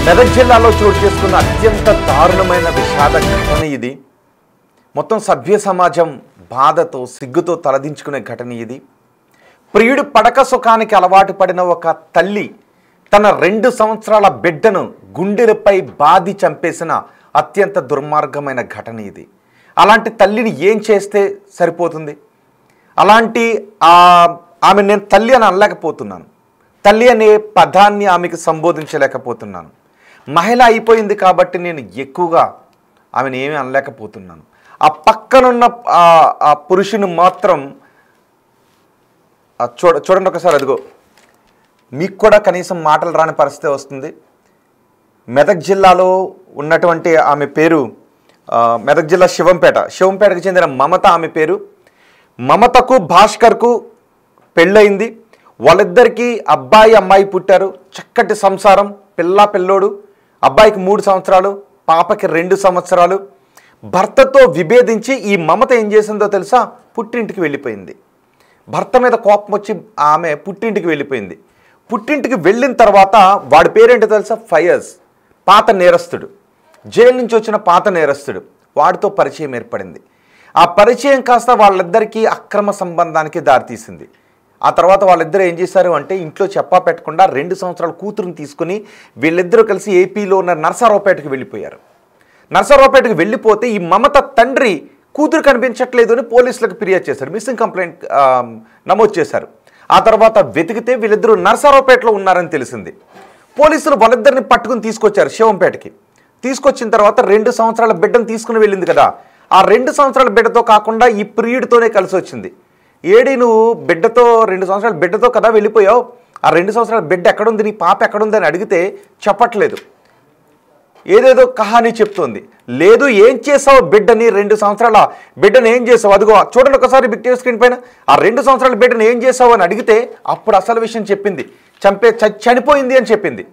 మెదక్ జిల్లాలో చోటు చేసుకున్న అత్యంత దారుణమైన విషాద ఘటన ఇది. మొత్తం సభ్య సమాజం బాధతో సిగ్గుతో తలదించుకునే ఘటన ఇది. ప్రియుడు పడక సుఖానికి అలవాటు పడిన ఒక తల్లి తన 2 సంవత్సరాల బిడ్డను గుండెలపై బాది చంపేసిన అత్యంత దుర్మార్గమైన ఘటన ఇది. అలాంటి తల్లిని ఏం చేస్తే సరిపోతుంది? అలాంటి ఆమె నేను తల్లి అని అనలేకపోతున్నాను. తల్లి అనే పదాన్ని ఆమెకు సంబోధించలేకపోతున్నాను. మహిళ అయిపోయింది కాబట్టి నేను ఎక్కువగా ఆమెను ఏమీ అనలేకపోతున్నాను. ఆ పక్కనున్న ఆ పురుషుని మాత్రం చూడండి ఒకసారి, అదిగో మీకు కూడా కనీసం మాటలు రాని పరిస్థితి వస్తుంది. మెదక్ జిల్లాలో ఉన్నటువంటి ఆమె పేరు మెదక్ జిల్లా శివంపేటకు చెందిన మమత ఆమె పేరు. మమతకు భాస్కర్కు పెళ్ళయింది. వాళ్ళిద్దరికీ అబ్బాయి అమ్మాయి పుట్టారు. చక్కటి సంసారం, పిల్లోడు. అబ్బాయికి 3 సంవత్సరాలు, పాపకి 2 సంవత్సరాలు. భర్తతో విభేదించి ఈ మమత ఏం చేసిందో తెలుసా? పుట్టింటికి వెళ్ళిపోయింది. భర్త మీద కోపం వచ్చి ఆమె పుట్టింటికి వెళ్ళిపోయింది. పుట్టింటికి వెళ్ళిన తర్వాత వాడి పేరేంటో తెలుసా? ఫయజ్. పాత నేరస్తుడు, జైలు నుంచి వచ్చిన పాత నేరస్తుడు. వాడితో పరిచయం ఏర్పడింది. ఆ పరిచయం కాస్త వాళ్ళిద్దరికీ అక్రమ సంబంధానికి దారితీసింది. ఆ తర్వాత వాళ్ళిద్దరూ ఏం చేశారు అంటే, ఇంట్లో చెప్పా పెట్టకుండా 2 సంవత్సరాల కూతురుని తీసుకుని వీళ్ళిద్దరూ కలిసి ఏపీలో ఉన్న నరసరావుపేటకు వెళ్ళిపోయారు. నరసరావుపేటకు వెళ్ళిపోతే ఈ మమత తండ్రి కూతురు కనిపించట్లేదు అని పోలీసులకు ఫిర్యాదు చేశారు. మిస్సింగ్ కంప్లైంట్ నమోదు చేశారు. ఆ తర్వాత వెతికితే వీళ్ళిద్దరూ నరసరావుపేటలో ఉన్నారని తెలిసింది. పోలీసులు వాళ్ళిద్దరిని పట్టుకుని తీసుకొచ్చారు శివంపేటకి. తీసుకొచ్చిన తర్వాత 2 సంవత్సరాల బిడ్డను తీసుకుని వెళ్ళింది కదా, ఆ 2 సంవత్సరాల బిడ్డతో కాకుండా ఈ ప్రియుడితోనే కలిసి వచ్చింది. ఏడి నువ్వు బిడ్డతో 2 సంవత్సరాల బిడ్డతో కదా వెళ్ళిపోయావు, ఆ 2 సంవత్సరాల బిడ్డ ఎక్కడుంది, నీ పాప ఎక్కడుంది అని అడిగితే చెప్పట్లేదు. ఏదేదో కహానీ చెప్తోంది. లేదు, ఏం చేసావు బిడ్డని, 2 సంవత్సరాల బిడ్డను ఏం చేసావు? అదిగో చూడండి ఒకసారి బిగ్ టీవీ స్క్రీన్ పైన. ఆ 2 సంవత్సరాల బిడ్డను ఏం చేసావు అని అడిగితే అప్పుడు అసలు విషయం చెప్పింది. చనిపోయింది అని చెప్పింది.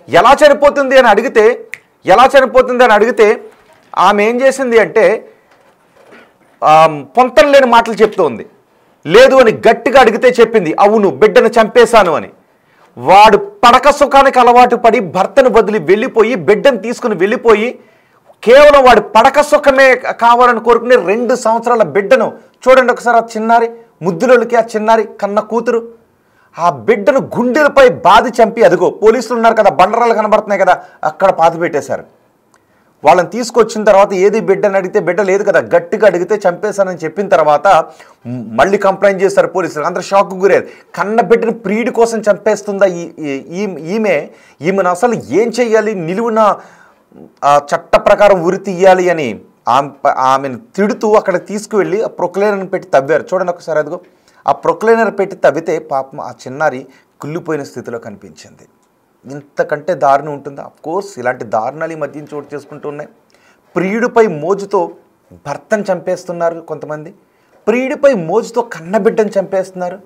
ఎలా చనిపోతుంది అని అడిగితే ఆమె ఏం చేసింది అంటే పొంతం లేని మాటలు చెప్తోంది. లేదు అని గట్టిగా అడిగితే చెప్పింది, అవును బిడ్డను చంపేశాను అని. వాడు పడక సుఖానికి అలవాటు పడి భర్తను వదిలి వెళ్ళిపోయి బిడ్డను తీసుకుని వెళ్ళిపోయి కేవలం వాడి పడక సుఖమే కావాలని కోరుకునే 2 సంవత్సరాల బిడ్డను చూడండి ఒకసారి. ఆ చిన్నారి ముద్దులోకి, ఆ చిన్నారి కన్న కూతురు ఆ బిడ్డను గుండెలపై బాది చంపి, అదిగో పోలీసులు ఉన్నారు కదా, బండరాలు కనబడుతున్నాయి కదా, అక్కడ పాతి పెట్టేశారు. వాళ్ళని తీసుకొచ్చిన తర్వాత ఏది బిడ్డని అడిగితే బిడ్డ లేదు కదా, గట్టిగా అడిగితే చంపేశానని చెప్పిన తర్వాత మళ్ళీ కంప్లైంట్ చేశారు పోలీసులు. అందరూ షాక్కు గురయ్యారు. కన్న బిడ్డను ప్రియుడి కోసం చంపేస్తుందా ఈమెను అసలు ఏం చెయ్యాలి, నిలువున చట్ట ప్రకారం ఉరి తీయాలి అని ఆమెను తిడుతూ అక్కడ తీసుకువెళ్ళి ఆ ప్రొక్లైనర్ని పెట్టి తవ్వారు. చూడండి ఒకసారి, అదిగో ఆ ప్రొక్లైనర్ పెట్టి తవ్వితే పాపం ఆ చిన్నారి కుళ్ళిపోయిన స్థితిలో కనిపించింది. ఇంతకంటే దారుణం ఉంటుందా? అఫ్కోర్స్ ఇలాంటి దారుణాలు ఈ మధ్య చోటు చేసుకుంటూ ఉన్నాయి. ప్రియుడిపై మోజుతో భర్తను చంపేస్తున్నారు కొంతమంది, ప్రియుడిపై మోజుతో కన్నబిడ్డను చంపేస్తున్నారు,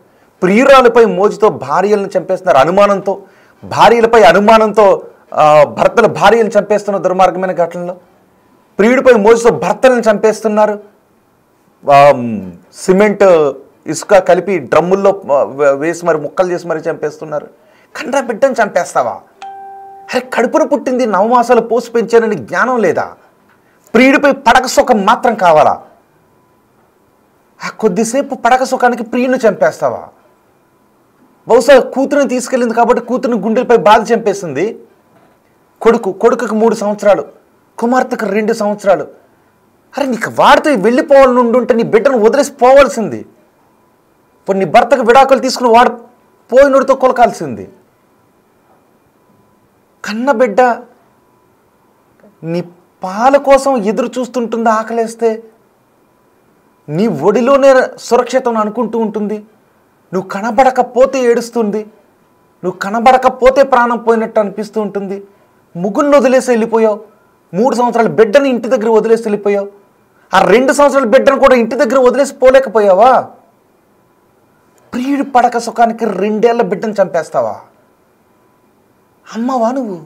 ప్రియురాలపై మోజుతో భార్యలను చంపేస్తున్నారు. అనుమానంతో భార్యలపై అనుమానంతో భర్తలు భార్యలను చంపేస్తున్న దుర్మార్గమైన ఘటనలో ప్రియుడిపై మోజుతో భర్తలను చంపేస్తున్నారు. సిమెంట్ ఇసుక కలిపి డ్రమ్ముల్లో వేసి మరి ముక్కలు చేసి మరి చంపేస్తున్నారు. కన్న బిడ్డను చంపేస్తావా? అరే, కడుపును పుట్టింది 9 మాసాలు పోసి పెంచానని జ్ఞానం లేదా? ప్రియుడిపై పడక సుఖం మాత్రం కావాలా? ఆ కొద్దిసేపు పడక సుఖానికి ప్రియుని చంపేస్తావా? బహుశా కూతురుని తీసుకెళ్ళింది కాబట్టి కూతురుని గుండెలపై బాధ చంపేసింది. కొడుకుకి 3 సంవత్సరాలు, కుమార్తెకు 2 సంవత్సరాలు. అరే, నీకు వాడితో వెళ్ళిపోవాలని ఉండుంటే నీ బిడ్డను వదిలేసి పోవాల్సింది. ఇప్పుడు నీ భర్తకు విడాకులు తీసుకుని వాడు పోయినోడితో కొలకాల్సింది. కన్న బిడ్డ నీ పాల కోసం ఎదురు చూస్తుంటుంది. ఆకలేస్తే నీ ఒడిలోనే సురక్షితం అనుకుంటూ ఉంటుంది. నువ్వు కనబడకపోతే ఏడుస్తుంది, నువ్వు కనబడకపోతే ప్రాణం పోయినట్టు అనిపిస్తూ ఉంటుంది. ముగ్గురిని వదిలేసి వెళ్ళిపోయావు. 3 సంవత్సరాల బిడ్డని ఇంటి దగ్గర వదిలేసి వెళ్ళిపోయావు. ఆ 2 సంవత్సరాల బిడ్డను కూడా ఇంటి దగ్గర వదిలేసి పోలేకపోయావా? ప్రియుడి పడక సుఖానికి 2 ఏళ్ల బిడ్డను చంపేస్తావా? అమ్మవా నువ్వు?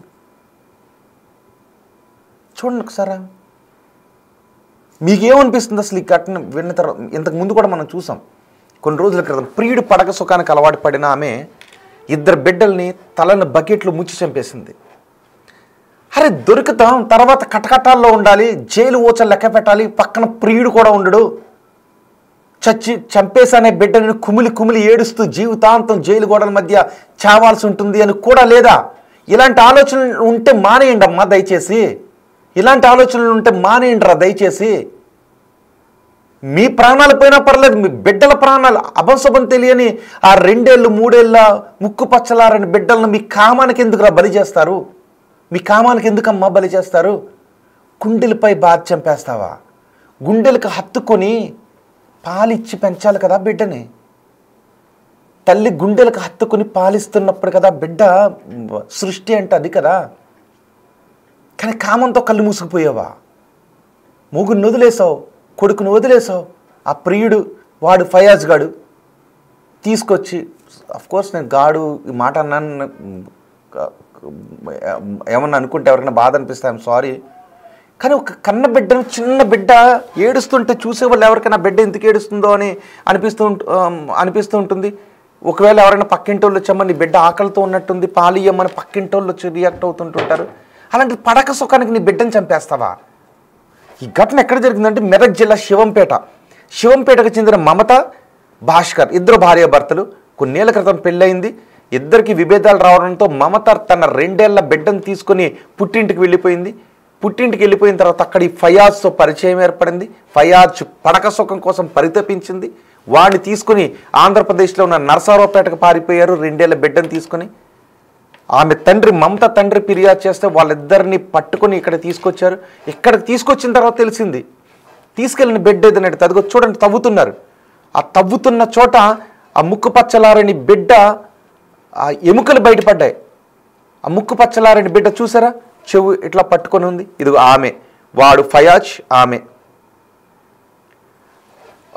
చూడండి ఒకసారా, మీకేమనిపిస్తుంది అసలు ఈ ఘటన విన్న తర్వాత? ఇంతకు ముందు కూడా మనం చూసాం కొన్ని రోజుల క్రితం. ప్రియుడు పడక సుఖానికి అలవాటు పడిన ఆమె 2 బిడ్డల్ని తలను బకెట్లు ముచ్చి చంపేసింది. అరే దొరుకుతాం, తర్వాత కటకటాల్లో ఉండాలి, జైలు ఊచలు లెక్క పెట్టాలి, పక్కన ప్రియుడు కూడా ఉండడు, చంపేసనే బిడ్డని కుమిలి కుమిలి ఏడుస్తూ జీవితాంతం జైలు గోడల మధ్య చావాల్సి ఉంటుంది అని కూడా లేదా? ఇలాంటి ఆలోచనలు ఉంటే మానేయండి అమ్మా దయచేసి. ఇలాంటి ఆలోచనలు ఉంటే మానేయండి రా దయచేసి. మీ ప్రాణాలు పోయినా పర్లేదు, మీ బిడ్డల ప్రాణాలు అభంశుభం తెలియని ఆ 2 ఏళ్ళు 3 ఏళ్ళ ముక్కు పచ్చలారని బిడ్డలను మీ కామానికి ఎందుకురా బలి చేస్తారు? మీ కామానికి ఎందుకమ్మా బలి చేస్తారు? గుండెలపై బాధ చంపేస్తావా? గుండెలకు హత్తుకొని పాలిచ్చి పెంచాలి కదా బిడ్డని. తల్లి గుండెలకు హత్తుకొని పాలిస్తున్నప్పుడు కదా బిడ్డ సృష్టి అంటే అది కదా. కానీ కామంతో కళ్ళు మూసుకుపోయావా? మూగుని వదిలేసావు, కొడుకును వదిలేసావు. ఆ ప్రియుడు వాడు ఫయాజ్ గాడు తీసుకొచ్చి, అఫ్కోర్స్ నేను గాడు ఈ మాట అన్నాను, ఏమన్నా అనుకుంటే ఎవరికైనా బాధ అనిపిస్తే ఐఎమ్ సారీ. కానీ ఒక కన్న బిడ్డను, చిన్న బిడ్డ ఏడుస్తుంటే చూసేవాళ్ళు ఎవరికైనా బిడ్డ ఎందుకు ఏడుస్తుందో అని అనిపిస్తూ ఉంటుంది. ఒకవేళ ఎవరైనా పక్కింటి వాళ్ళు వచ్చామని నీ బిడ్డ ఆకలితో ఉన్నట్టుంది పాలు ఇయ్యమని పక్కింటి వాళ్ళు వచ్చి రియాక్ట్ అవుతుంటుంటారు. అలాంటి పడక సుఖానికి నీ బిడ్డను చంపేస్తావా? ఈ ఘటన ఎక్కడ జరిగిందంటే మెదక్ జిల్లా శివంపేటకు చెందిన మమత, భాస్కర్ ఇద్దరు భార్యాభర్తలు. కొన్నేళ్ల క్రితం పెళ్ళయింది. ఇద్దరికి విభేదాలు రావడంతో మమత తన 2 ఏళ్ల బిడ్డను తీసుకొని పుట్టింటికి వెళ్ళిపోయింది. పుట్టింటికి వెళ్ళిపోయిన తర్వాత అక్కడ ఈ ఫయాజ్తో పరిచయం ఏర్పడింది. ఫయాజ్ పడక సుఖం కోసం పరితపించింది. వాడిని తీసుకుని ఆంధ్రప్రదేశ్లో ఉన్న నరసరావుపేటకు పారిపోయారు 2 ఏళ్ల బిడ్డను తీసుకొని. ఆమె తండ్రి, మమత తండ్రి ఫిర్యాదు చేస్తే వాళ్ళిద్దరిని పట్టుకొని ఇక్కడ తీసుకొచ్చారు. ఇక్కడికి తీసుకొచ్చిన తర్వాత తెలిసింది తీసుకెళ్ళిన బిడ్డ ఏదన్నట్టు. అదిగో చూడండి తవ్వుతున్నారు. ఆ తవ్వుతున్న చోట ఆ ముక్కు పచ్చలారని బిడ్డ ఆ ఎముకలు బయటపడ్డాయి. ఆ ముక్కు పచ్చలారని బిడ్డ చూసారా, చెవు ఇట్లా పట్టుకొని ఉంది. ఇదిగో ఆమె, వాడు ఫయాజ్, ఆమె.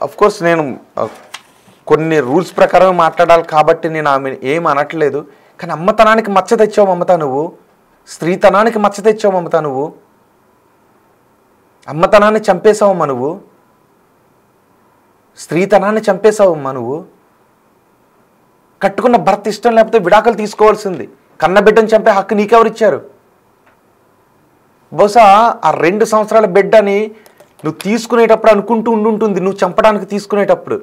అఫ్కోర్స్ నేను కొన్ని రూల్స్ ప్రకారం మాట్లాడాలి కాబట్టి నేను ఆమె ఏం అనట్లేదు. కానీ అమ్మతనానికి మచ్చ తెచ్చావు మమత నువ్వు, స్త్రీతనానికి మచ్చ తెచ్చావు మమత నువ్వు, అమ్మతనాన్ని చంపేశావమ్మా నువ్వు, స్త్రీతనాన్ని చంపేశావమ్మా నువ్వు. కట్టుకున్న భర్త ఇష్టం లేకపోతే విడాకులు తీసుకోవాల్సింది. కన్నబిడ్డను చంపే హక్కు నీకెవరిచ్చారు? బహుశా ఆ 2 సంవత్సరాల బిడ్డని నువ్వు తీసుకునేటప్పుడు అనుకుంటూ ఉండుంటుంది, నువ్వు చంపడానికి తీసుకునేటప్పుడు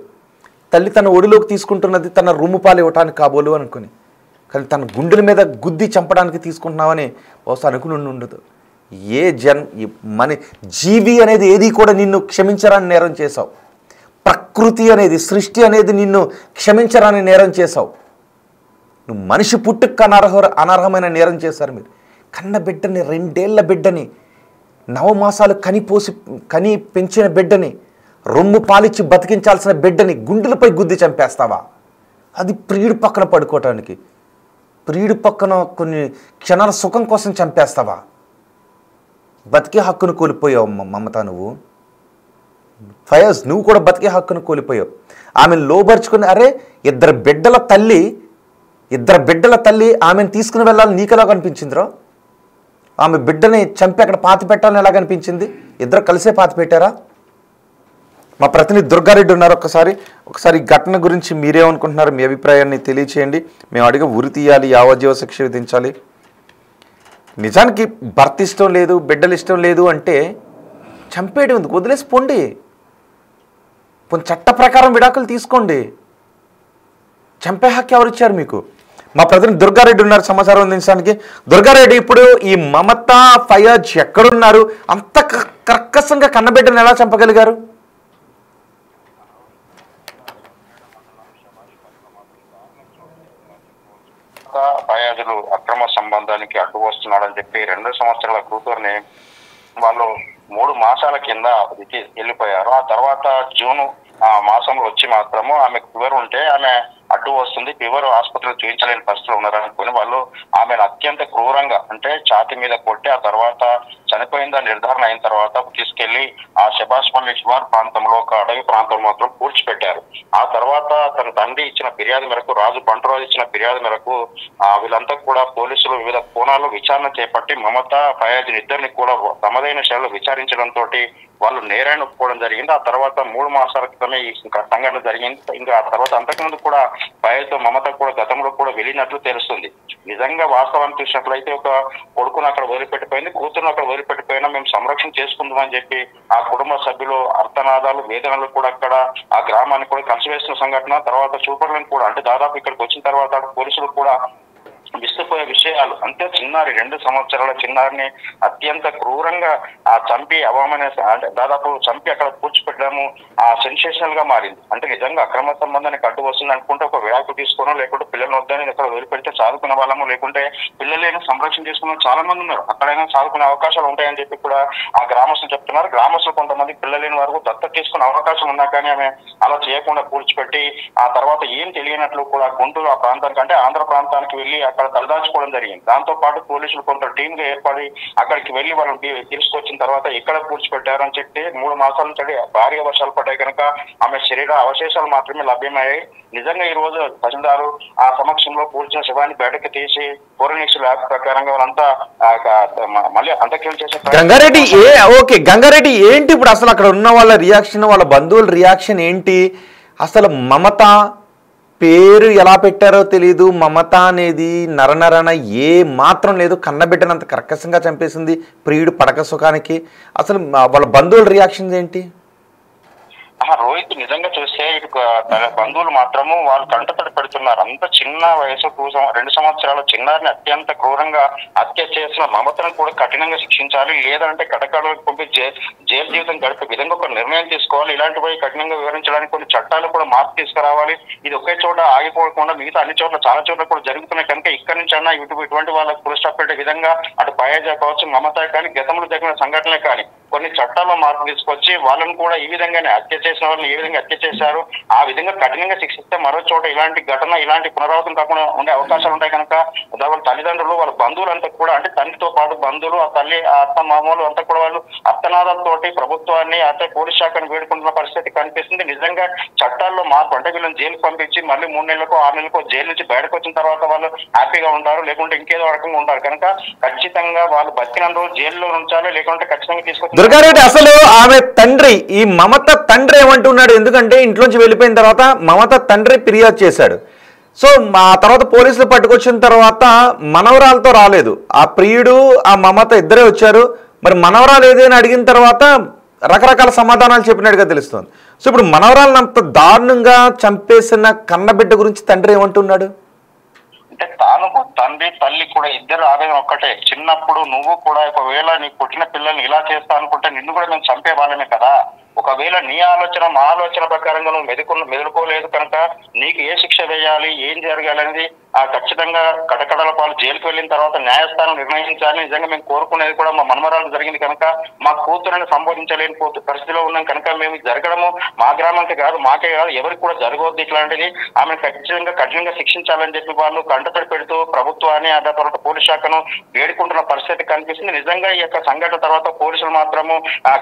తల్లి తన ఒడిలోకి తీసుకుంటున్నది తన రొమ్ము పాలు ఇవ్వటానికి కాబోలు అనుకుని, కానీ తన గుండెల మీద గుద్ది చంపడానికి తీసుకుంటున్నావని బహుశా అనుకుని ఉండదు. మన జీవి అనేది ఏది కూడా నిన్ను క్షమించరాని నేరం చేశావు. ప్రకృతి అనేది, సృష్టి అనేది నిన్ను క్షమించరాని నేరం చేశావు. నువ్వు మనిషి పుట్టుకు అనర్హమైన నేరం చేశారు మీరు. కన్న బిడ్డని, 2 ఏళ్ల బిడ్డని, 9 మాసాలు కని పెంచిన బిడ్డని, రొమ్ము పాలిచ్చి బతికించాల్సిన బిడ్డని గుండెలపై గుద్ది చంపేస్తావా? అది ప్రియుడి పక్కన పడుకోవటానికి, ప్రియుడి పక్కన కొన్ని క్షణాల సుఖం కోసం చంపేస్తావా? బతికే హక్కును కోల్పోయావు మమత నువ్వు. ఫయాజ్ నువ్వు కూడా బతికే హక్కును కోల్పోయావు. ఆమెను లోబర్చుకుని, అరే 2 బిడ్డల తల్లి ఆమెను తీసుకుని వెళ్ళాలని నీకెలా కనిపించిందిరో? ఆమె బిడ్డని చంపి అక్కడ పాతి పెట్టాలని ఎలా కనిపించింది? ఇద్దరు కలిసే పాతి పెట్టారా? మా ప్రతినిధి దుర్గారెడ్డి ఉన్నారు. ఒకసారి ఘటన గురించి మీరేమనుకుంటున్నారు? మీ అభిప్రాయాన్ని తెలియచేయండి. మేము అడిగే ఉరి తీయాలి, యావజ్జీవ శిక్ష విధించాలి. నిజానికి భర్త ఇష్టం లేదు, బిడ్డలు ఇష్టం లేదు అంటే చంపేయడం ఎందుకు? వదిలేసి పోండి. చట్ట ప్రకారం విడాకులు తీసుకోండి. చంపే హక్కు ఎవరిచ్చారు మీకు? మా ప్రతినిధి దుర్గారెడ్డి ఉన్నారు సమాచారం అందించడానికి. దుర్గారెడ్డి, ఇప్పుడు ఈ మమత, ఫయాజ్ ఎక్కడున్నారు? అంత కర్కశంగా కన్నబిడ్డను ఎలా చంపగలిగారు? ఫయాజులు అక్రమ సంబంధానికి అడ్డు వస్తున్నాడని చెప్పి 2 సంవత్సరాల కూతుర్ని వాళ్ళు 3 మాసాల కింద వెళ్ళిపోయారు. ఆ తర్వాత జూన్ మాసంలో వచ్చి మాత్రము ఆమెకు ఫీవర్ ఉంటే ఆమె అడ్డు వస్తుంది, ఫీవర్ ఆసుపత్రిలో చూపించలేని పరిస్థితులు ఉన్నారనుకుని వాళ్ళు ఆమెను అత్యంత క్రూరంగా, అంటే ఛాతి మీద కొట్టి ఆ తర్వాత చనిపోయిందని నిర్ధారణ అయిన తర్వాత తీసుకెళ్లి ఆ శబాష్పల్లి శివారు ప్రాంతంలో ఒక అడవి ప్రాంతం మాత్రం పూడ్చిపెట్టారు. ఆ తర్వాత తన తండ్రి ఇచ్చిన ఫిర్యాదు మేరకు, బంటురాజు ఇచ్చిన ఫిర్యాదు మేరకు వీళ్ళంతా కూడా పోలీసులు వివిధ కోణాల్లో విచారణ చేపట్టి మమత, ఫయాజ్ ఇద్దరిని కూడా తమదైన శైలిలో విచారించడంతో వాళ్ళు నేరాన్ని ఒప్పుకోవడం జరిగింది. ఆ తర్వాత 3 మాసాల క్రితమే ఈ సంఘటన జరిగింది. ఇంకా ఆ తర్వాత అంతకుముందు కూడా పైతో మమత కూడా గతంలో కూడా వెళ్ళినట్లు తెలుస్తుంది. నిజంగా వాస్తవాన్ని చూసినట్లయితే ఒక కొడుకును అక్కడ వదిలిపెట్టిపోయింది, కూతురును అక్కడ వదిలిపెట్టిపోయినా మేము సంరక్షణ చేసుకుందామని చెప్పి ఆ కుటుంబ సభ్యులు అర్థనాదాలు వేదనలు కూడా అక్కడ ఆ గ్రామాన్ని కూడా కలిసివేసిన సంఘటన. తర్వాత చూపర్లను కూడా అంటే దాదాపు ఇక్కడికి వచ్చిన తర్వాత పోలీసులు కూడా విస్తుపోయే విషయాలు అంటే చిన్నారి 2 సంవత్సరాల చిన్నారిని అత్యంత క్రూరంగా చంపి దాదాపు చంపి అక్కడ పూడ్చిపెట్టడము సెన్సేషనల్ గా మారింది. అంటే నిజంగా అక్రమ సంబంధానికి అడ్డు వస్తుంది అనుకుంటే ఒక విడాకు తీసుకోనో లేకుంటే పిల్లలను వద్దని అక్కడ వదిలిపెడితే చదువుకునే వాళ్ళము, లేకుంటే పిల్లలైనా సంరక్షణ చేసుకున్న చాలా మంది ఉన్నారు, అక్కడైనా చదువుకునే అవకాశాలు ఉంటాయని చెప్పి కూడా ఆ గ్రామస్తులు చెప్తున్నారు. గ్రామస్తులు కొంతమంది పిల్లలేని వరకు దత్తత తీసుకునే అవకాశం ఉన్నా కానీ ఆమె అలా చేయకుండా పూడ్చిపెట్టి ఆ తర్వాత ఏం తెలియనట్లు కూడా గుంటూరు ఆ ప్రాంతానికి అంటే ఆంధ్ర ప్రాంతానికి వెళ్ళి అక్కడ తలదాచుకోవడం జరిగింది. దాంతో పాటు పోలీసులు కొంత టీమ్ గా ఏర్పడి అక్కడికి వెళ్లి వాళ్ళని తీసుకొచ్చిన తర్వాత ఎక్కడ పూడ్చిపెట్టారని చెప్పి 3 మాసాల నుంచి భారీ వర్షాలు పడ్డాయి కనుక ఆమె శరీర అవశేషాలు మాత్రమే లభ్యమయ్యాయి. నిజంగా ఈ రోజు తహసీల్దారు ఆ సమక్షంలో పూడ్చిన శవాన్ని బయటకు తీసి ఫోరెన్సిక్ ల్యాబ్ ప్రకారంగా వాళ్ళంతా మళ్ళీ అంత్యక్రియలు చేసే గంగారెడ్డి గంగారెడ్డి ఏంటి ఇప్పుడు అసలు అక్కడ ఉన్న వాళ్ళ రియాక్షన్, వాళ్ళ బంధువుల రియాక్షన్ ఏంటి? అసలు మమత పేరు ఎలా పెట్టారో తెలీదు, మమత అనేది నరనరన ఏ మాత్రం లేదు, కన్నబిడ్డనంత కర్కశంగా చంపేసింది ప్రియుడు పడక సుఖానికి. అసలు వాళ్ళ బంధువుల రియాక్షన్స్ ఏంటి? రోహిత్ నిజంగా చూస్తే బంధువులు మాత్రము వాళ్ళు కంటతడి పెడుతున్నారు. అంత చిన్న వయసు 2 సంవత్సరాల చిన్నారిని అత్యంత క్రూరంగా హత్య చేసిన మమతను కూడా కఠినంగా శిక్షించాలి, లేదంటే కటకడలకు పంపించి జైలు జీవితం గడిపే విధంగా ఒక నిర్ణయం తీసుకోవాలి. ఇలాంటివి కఠినంగా వివరించడానికి కొన్ని చట్టాలు కూడా మార్పు తీసుకురావాలి. ఇది ఒకే చోట ఆగిపోకుండా మిగతా అన్ని చోట్ల చాలా చోట్ల కూడా జరుగుతున్నాయి కనుక ఇక్కడి నుంచి అన్నా ఇటువంటి వాళ్ళకు ఫుల్ స్టాప్ పెట్టే విధంగా అటు పయాజా కావచ్చు మమత కానీ గతంలో జరిగిన సంఘటనలే కానీ కొన్ని చట్టాల్లో మార్పు తీసుకొచ్చి వాళ్ళని కూడా ఈ విధంగానే హత్య చేసిన వాళ్ళని ఏ విధంగా హత్య చేశారు ఆ విధంగా కఠినంగా శిక్షిస్తే మరో చోట ఇలాంటి ఘటన ఇలాంటి పునరావృతం కాకుండా ఉండే అవకాశాలు ఉంటాయి కనుక వాళ్ళ తల్లిదండ్రులు వాళ్ళ బంధువులంతా కూడా అంటే తండ్రితో పాటు బంధువులు ఆ తల్లి అత్త మామూలు అంతా కూడా వాళ్ళు అర్థనాదాలతోటి ప్రభుత్వాన్ని అంటే పోలీస్ శాఖను వేడుకుంటున్న పరిస్థితి కనిపిస్తుంది. నిజంగా చట్టాల్లో మార్పు అంటే వీళ్ళని జైలుకు పంపించి మళ్ళీ 3 నెలలకు 6 నెలలకు జైలు నుంచి బయటకు వచ్చిన తర్వాత వాళ్ళు హ్యాపీగా ఉంటారు, లేకుంటే ఇంకేదో రకంగా ఉంటారు కనుక ఖచ్చితంగా వాళ్ళు బతికిన రోజు జైల్లో ఉంచాలి, లేకుంటే ఖచ్చితంగా తీసుకొచ్చి దుర్గారెడ్డి అసలు ఆమె తండ్రి ఈ మమత తండ్రి ఏమంటున్నాడు? ఎందుకంటే ఇంట్లోంచి వెళ్ళిపోయిన తర్వాత మమత తండ్రి ఫిర్యాదు చేశాడు. సో ఆ తర్వాత పోలీసులు పట్టుకొచ్చిన తర్వాత మనవరాలతో రాలేదు, ఆ ప్రియుడు ఆ మమత ఇద్దరే వచ్చారు. మరి మనవరాలు ఏదైనా అడిగిన తర్వాత రకరకాల సమాధానాలు చెప్పినట్టుగా తెలుస్తుంది. సో ఇప్పుడు మనవరాలను అంత దారుణంగా చంపేసిన కన్నబిడ్డ గురించి తండ్రి ఏమంటున్నాడు? అంటే తాను తండ్రి తల్లి కూడా ఇద్దరు ఆవేదన ఒక్కటే. చిన్నప్పుడు నువ్వు కూడా ఒకవేళ నీ పుట్టిన పిల్లల్ని ఇలా చేస్తా అనుకుంటే నిన్ను కూడా మేము చంపే వాళ్ళమే కదా, ఒకవేళ నీ ఆలోచన మా ఆలోచన ప్రకారంగా నువ్వు మెదులుకోలేదు కనుక నీకు ఏ శిక్ష వేయాలి ఏం జరగాలి అనేది ఖచ్చితంగా కటకడల పాలు జైలుకు వెళ్ళిన తర్వాత న్యాయస్థానం నిర్ణయించాలని నిజంగా మేము కోరుకునేది కూడా మా మనమరాలు జరిగింది కనుక మా కూతురని సంబోధించలేని పరిస్థితిలో ఉన్నాం కనుక మేము జరగడము మా గ్రామానికి కాదు మాకే కాదు ఎవరికి కూడా జరగవద్దు ఇట్లాంటిది, ఆమె ఖచ్చితంగా కఠినంగా శిక్షించాలని చెప్పి వాళ్ళు కంటతడి పెడుతూ ప్రభుత్వాన్ని ఆ తర్వాత పోలీస్ శాఖను వేడుకుంటున్న పరిస్థితి కనిపిస్తుంది. నిజంగా ఈ యొక్క సంఘటన తర్వాత పోలీసులు మాత్రము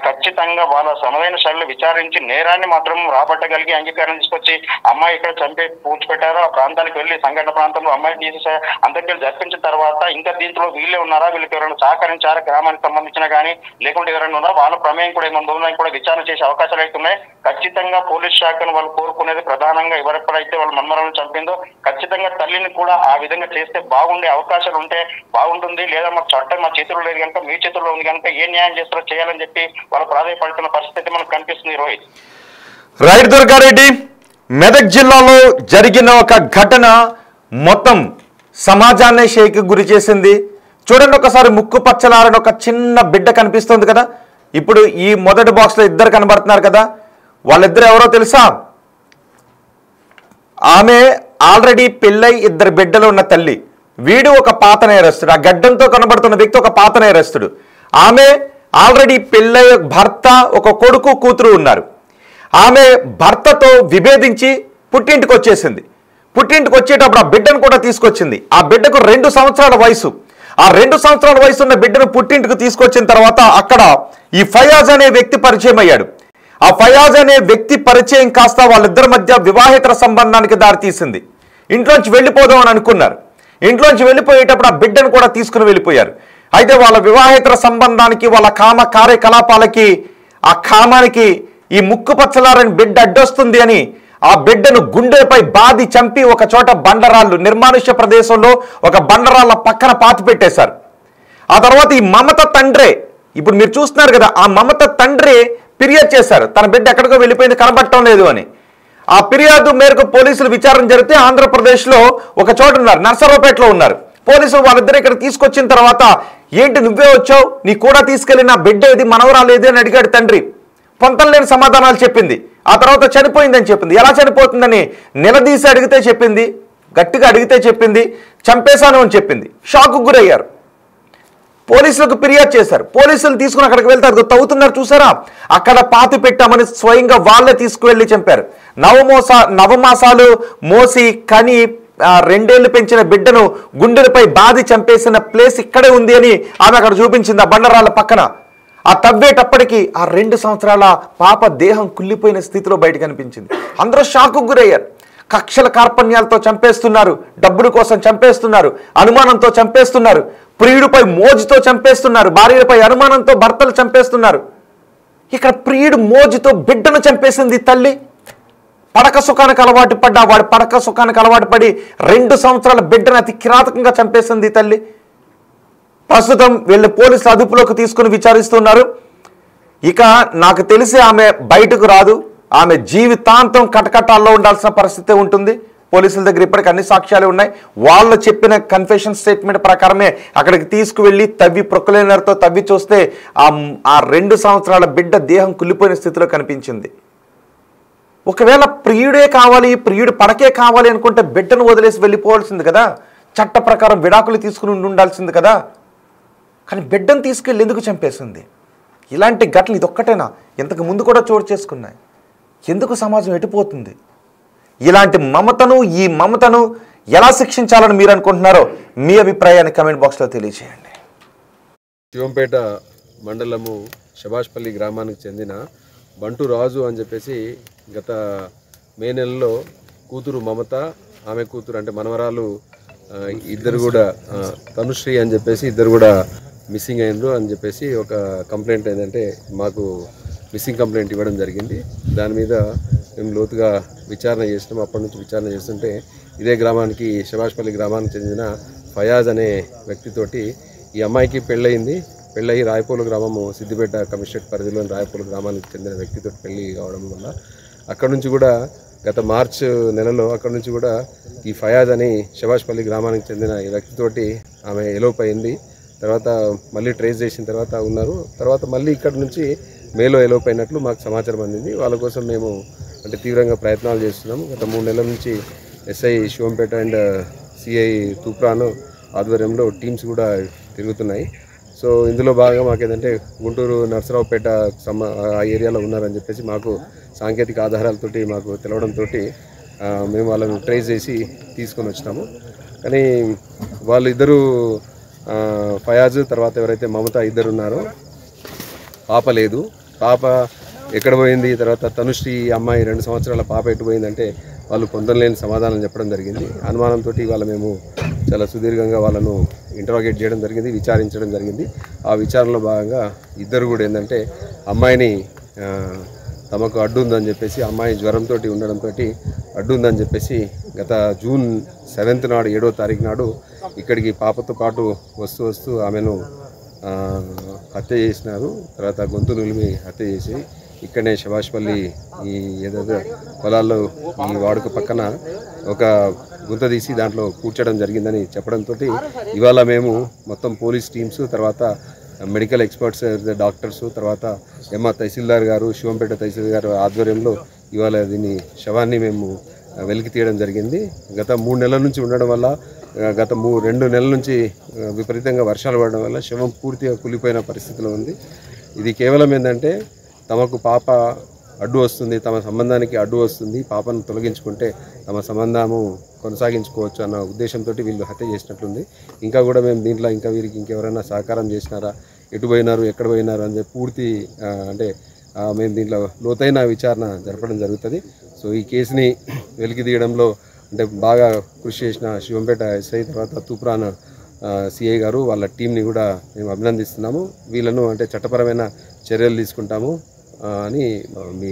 ఖచ్చితంగా వాళ్ళ సమయమైన శైలిలో విచారించి నేరాన్ని మాత్రం రాబట్టగలిగి అంగీకారం తీసుకొచ్చి అమ్మాయి ఇక్కడ చంపి పూడ్చిపెట్టారు, ఆ ప్రాంతానికి వెళ్ళి సంఘటన ప్రాంతంలో అమ్మాయిని తీసి అంత్యక్రియలు జరిపించిన తర్వాత ఇంకా దీంట్లో వీళ్ళే ఉన్నారా, వీళ్ళకి ఎవరైనా సహకరించారా గ్రామానికి సంబంధించిన కానీ లేకుంటే ఎవరైనా ఉన్నారా వాళ్ళ ప్రమేయం కూడా ఏమన్నా ఉందని కూడా విచారణ చేసే అవకాశాలు అవుతున్నాయి. ఖచ్చితంగా పోలీస్ శాఖను వాళ్ళు కోరుకునేది ప్రధానంగా ఎవరెప్పుడైతే వాళ్ళ మన్మరాలను చంపిందో ఖచ్చితంగా తల్లిని కూడా ఆ విధంగా చేస్తే బాగుండే అవకాశాలు ఉంటే బాగుంటుంది, లేదా మా చట్టం మా చేతుల్లో లేదు కనుక మీ చేతుల్లో ఉంది కనుక ఏ న్యాయం చేస్తారో చేయాలని చెప్పి వాళ్ళు ప్రాధాన్యపడుతున్న పరిస్థితి మనకు కనిపిస్తుంది. రోహిత్ రైట్ దుర్గారెడ్డి, మెదక్ జిల్లాలో జరిగిన ఒక ఘటన మొత్తం సమాజాన్ని షేక్ గురి చేసింది. చూడండి ఒకసారి ముక్కు పచ్చలారని ఒక చిన్న బిడ్డ కనిపిస్తుంది కదా, ఇప్పుడు ఈ మొదటి బాక్స్లో ఇద్దరు కనబడుతున్నారు కదా, వాళ్ళిద్దరు ఎవరో తెలుసా? ఆమె ఆల్రెడీ పెళ్ళై 2 బిడ్డలు ఉన్న తల్లి, వీడు ఒక పాత నేరస్తుడు, ఆ గడ్డంతో కనబడుతున్న వ్యక్తి ఒక పాత నేరస్తుడు. ఆమె ఆల్రెడీ పెళ్ళై భర్త ఒక కొడుకు కూతురు ఉన్నారు. ఆమె భర్తతో విభేదించి పుట్టింటికి వచ్చేసింది. పుట్టింటికి వచ్చేటప్పుడు ఆ బిడ్డను కూడా తీసుకొచ్చింది. ఆ బిడ్డకు 2 సంవత్సరాల వయసు. ఆ 2 సంవత్సరాల వయసు ఉన్న బిడ్డను పుట్టింటికి తీసుకొచ్చిన తర్వాత అక్కడ ఈ ఫయాజ్ అనే వ్యక్తి పరిచయం అయ్యాడు. ఆ ఫయాజ్ అనే వ్యక్తి పరిచయం కాస్త వాళ్ళిద్దరి మధ్య వివాహేతర సంబంధానికి దారితీసింది. ఇంట్లోంచి వెళ్ళిపోదాం అని అనుకున్నారు. ఇంట్లోంచి వెళ్ళిపోయేటప్పుడు ఆ బిడ్డను కూడా తీసుకుని వెళ్ళిపోయారు. అయితే వాళ్ళ వివాహేతర సంబంధానికి వాళ్ళ కామ కార్యకలాపాలకి ఆ కామానికి ఈ ముక్కు పచ్చలారని బిడ్డ అడ్డొస్తుంది అని ఆ బిడ్డను గుండెపై బాది చంపి ఒక చోట బండరాళ్ళు నిర్మానుష్య ప్రదేశంలో ఒక బండరాళ్ళ పక్కన పాతి పెట్టేశారు. ఆ తర్వాత ఈ మమత తండ్రే, ఇప్పుడు మీరు చూస్తున్నారు కదా, ఆ మమత తండ్రి ఫిర్యాదు చేశారు తన బిడ్డ ఎక్కడికో వెళ్ళిపోయింది, కనబడటం లేదు అని. ఆ ఫిర్యాదు మేరకు పోలీసులు విచారణ జరిగితే ఆంధ్రప్రదేశ్లో ఒక చోట ఉన్నారు, నర్సరావుపేటలో ఉన్నారు. పోలీసులు వాళ్ళిద్దరు ఇక్కడ తీసుకొచ్చిన తర్వాత ఏంటి నువ్వే వచ్చావు, నీ కూడా తీసుకెళ్ళి నా బిడ్డ ఏది మనవరాలేది అని అడిగాడు తండ్రి. పొంతం లేని సమాధానాలు చెప్పింది. ఆ తర్వాత చనిపోయిందని చెప్పింది. ఎలా చనిపోతుందని నిలదీసి అడిగితే చెప్పింది, గట్టిగా అడిగితే చెప్పింది చంపేశాను అని చెప్పింది. షాక్కు గురయ్యారు. పోలీసులకు ఫిర్యాదు చేశారు. పోలీసులు తీసుకుని అక్కడికి వెళ్తే అది తవ్వుతున్నారు చూసారా, అక్కడ పాతి పెట్టామని స్వయంగా వాళ్ళే తీసుకువెళ్ళి చంపారు. నవమాసాలు మోసి కని 2 ఏళ్లు పెంచిన బిడ్డను గుండెలపై బాది చంపేసిన ప్లేస్ ఇక్కడే ఉంది అని ఆమె అక్కడ చూపించింది. ఆ బండరాళ్ళ పక్కన ఆ తవ్వేటప్పటికి ఆ 2 సంవత్సరాల పాప దేహం కుళ్ళిపోయిన స్థితిలో బయట కనిపించింది. అందరూ షాక్కు గురయ్యారు. కక్షల కార్పణ్యాలతో చంపేస్తున్నారు, డబ్బుల కోసం చంపేస్తున్నారు, అనుమానంతో చంపేస్తున్నారు, ప్రియుడిపై మోజుతో చంపేస్తున్నారు, భార్యలపై అనుమానంతో భర్తలు చంపేస్తున్నారు. ఇక్కడ ప్రియుడు మోజుతో బిడ్డను చంపేసింది తల్లి. పడక సుఖానికి అలవాటు పడ్డా వాడు పడక సుఖానికి అలవాటు పడి 2 సంవత్సరాల బిడ్డను అతి కిరాతకంగా చంపేసింది తల్లి. ప్రస్తుతం వీళ్ళని పోలీసులు అదుపులోకి తీసుకుని విచారిస్తున్నారు. ఇక నాకు తెలిసి ఆమె బయటకు రాదు, ఆమె జీవితాంతం కటకటాల్లో ఉండాల్సిన పరిస్థితి ఉంటుంది. పోలీసుల దగ్గర ఇప్పటికి అన్ని సాక్ష్యాలు ఉన్నాయి. వాళ్ళు చెప్పిన కన్ఫెషన్ స్టేట్మెంట్ ప్రకారమే అక్కడికి తీసుకువెళ్ళి ప్రొక్లైనర్తో తవ్వి చూస్తే ఆ 2 సంవత్సరాల బిడ్డ దేహం కుళ్ళిపోయిన స్థితిలో కనిపించింది. ఒకవేళ ప్రియుడే కావాలి, ప్రియుడు పడకే కావాలి అనుకుంటే బిడ్డను వదిలేసి వెళ్ళిపోవాల్సింది కదా, చట్ట ప్రకారం విడాకులు తీసుకుని ఉండాల్సింది కదా. కానీ బిడ్డను తీసుకెళ్ళి ఎందుకు చంపేసింది? ఇలాంటి ఘటనలు ఇదొక్కటేనా? ఇంతకు ముందు కూడా చోటు చేసుకున్నాయి. ఎందుకు సమాజం ఎటుపోతుంది? ఇలాంటి ఈ మమతను ఎలా శిక్షించాలని మీరు అనుకుంటున్నారో మీ అభిప్రాయాన్ని కమెంట్ బాక్స్లో తెలియజేయండి. శివంపేట మండలము శభాష్పల్లి గ్రామానికి చెందిన బంటు రాజు అని చెప్పేసి గత మే నెలలో కూతురు మమత, ఆమె కూతురు అంటే మనవరాలు ఇద్దరు కూడా తనుశ్రీ అని చెప్పేసి ఇద్దరు కూడా మిస్సింగ్ అయినరు అని చెప్పేసి ఒక కంప్లైంట్ ఏంటంటే మాకు మిస్సింగ్ కంప్లైంట్ ఇవ్వడం జరిగింది. దాని మీద మేము లోతుగా విచారణ చేసినాం. అప్పటి నుంచి విచారణ చేస్తుంటే ఇదే గ్రామానికి శభాష్పల్లి గ్రామానికి చెందిన ఫయాజ్ అనే వ్యక్తితోటి ఈ అమ్మాయికి పెళ్ళయి రాయపూలు గ్రామము సిద్దిపేట కమిషనరేట్ పరిధిలోని రాయపూలు గ్రామానికి చెందిన వ్యక్తితో పెళ్లి కావడం వల్ల అక్కడ నుంచి కూడా గత మార్చ్ నెలలో అక్కడ నుంచి కూడా ఈ ఫయాజ్ అని శభాష్పల్లి గ్రామానికి చెందిన ఈ వ్యక్తితోటి ఆమె ఎలోప్ అయింది. తర్వాత మళ్ళీ ట్రేస్ చేసిన తర్వాత ఉన్నారు. తర్వాత మళ్ళీ ఇక్కడ నుంచి మేలో ఎలోప్ అయినట్లు మాకు సమాచారం అందింది. వాళ్ళ కోసం మేము అంటే తీవ్రంగా ప్రయత్నాలు చేస్తున్నాము. గత 3 నెలల నుంచి SI Shivampet and CI Toopran ఆధ్వర్యంలో టీమ్స్ కూడా తిరుగుతున్నాయి. సో ఇందులో భాగంగా మాకు ఏంటంటే గుంటూరు నర్సరావుపేట ఆ ఏరియాలో ఉన్నారని చెప్పేసి మాకు సాంకేతిక ఆధారాలతోటి మాకు తెలవడంతో మేము వాళ్ళను ట్రేస్ చేసి తీసుకొని వచ్చినాము. కానీ వాళ్ళిద్దరూ ఫయాజ్ తర్వాత ఎవరైతే మమత ఇద్దరు ఉన్నారో పాప లేదు. పాప ఎక్కడ పోయింది, తర్వాత తనుశ్రీ అమ్మాయి 2 సంవత్సరాల పాప ఎటు పోయిందంటే వాళ్ళు పొందలేని సమాధానం చెప్పడం జరిగింది. అనుమానంతో ఇవాళ మేము చాలా సుదీర్ఘంగా వాళ్ళను ఇంటరాగేట్ చేయడం జరిగింది, విచారించడం జరిగింది. ఆ విచారణలో భాగంగా ఇద్దరు కూడా ఏంటంటే అమ్మాయిని తమకు అడ్డుందని చెప్పేసి, అమ్మాయి జ్వరంతో ఉండడంతో అడ్డుందని చెప్పేసి గత జూన్ 7th నాడు 7వ తారీఖు నాడు ఇక్కడికి పాపతో పాటు వస్తూ ఆమెను హత్య చేసినారు. తర్వాత గొంతు నులిమి హత్య చేసి ఇక్కడనే శభాష్పల్లి ఈ ఏదైతే పొలాల్లో ఈ వాడుక పక్కన ఒక గుంత తీసి దాంట్లో కూర్చడం జరిగిందని చెప్పడంతో ఇవాళ మేము మొత్తం పోలీస్ టీమ్స్, తర్వాత మెడికల్ ఎక్స్పర్ట్స్, డాక్టర్స్, తర్వాత తహసీల్దార్ గారు, శివంపేట తహసీల్దార్ గారు ఆధ్వర్యంలో ఇవాళ దీన్ని శవాన్ని మేము వెలికి తీయడం జరిగింది. గత 3 నెలల నుంచి ఉండడం వల్ల, గత 2 నెలల నుంచి విపరీతంగా వర్షాలు పడడం వల్ల శవం పూర్తిగా కులిపోయిన పరిస్థితిలో ఉంది. ఇది కేవలం ఏంటంటే తమకు పాప అడ్డు వస్తుంది, తమ సంబంధానికి అడ్డు వస్తుంది, పాపను తొలగించుకుంటే తమ సంబంధము కొనసాగించుకోవచ్చు అన్న ఉద్దేశంతో వీళ్ళు హత్య చేసినట్లుంది. ఇంకా కూడా మేము దీంట్లో ఇంకా వీరికి ఇంకెవరైనా సహకారం చేసినారా, ఎటు పోయినారు, ఎక్కడ పోయినారు అని చెప్పి పూర్తి అంటే మేము దీంట్లో లోతైన విచారణ జరపడం జరుగుతుంది. సో ఈ కేసుని వెలికి తీయడంలో అంటే బాగా కృషి చేసిన శివంపేట ఎస్ఐ తర్వాత తూప్రాన్ సిఐ గారు వాళ్ళ టీంని కూడా మేము అభినందిస్తున్నాము. వీళ్ళను అంటే చట్టపరమైన చర్యలు తీసుకుంటాము. అని మీ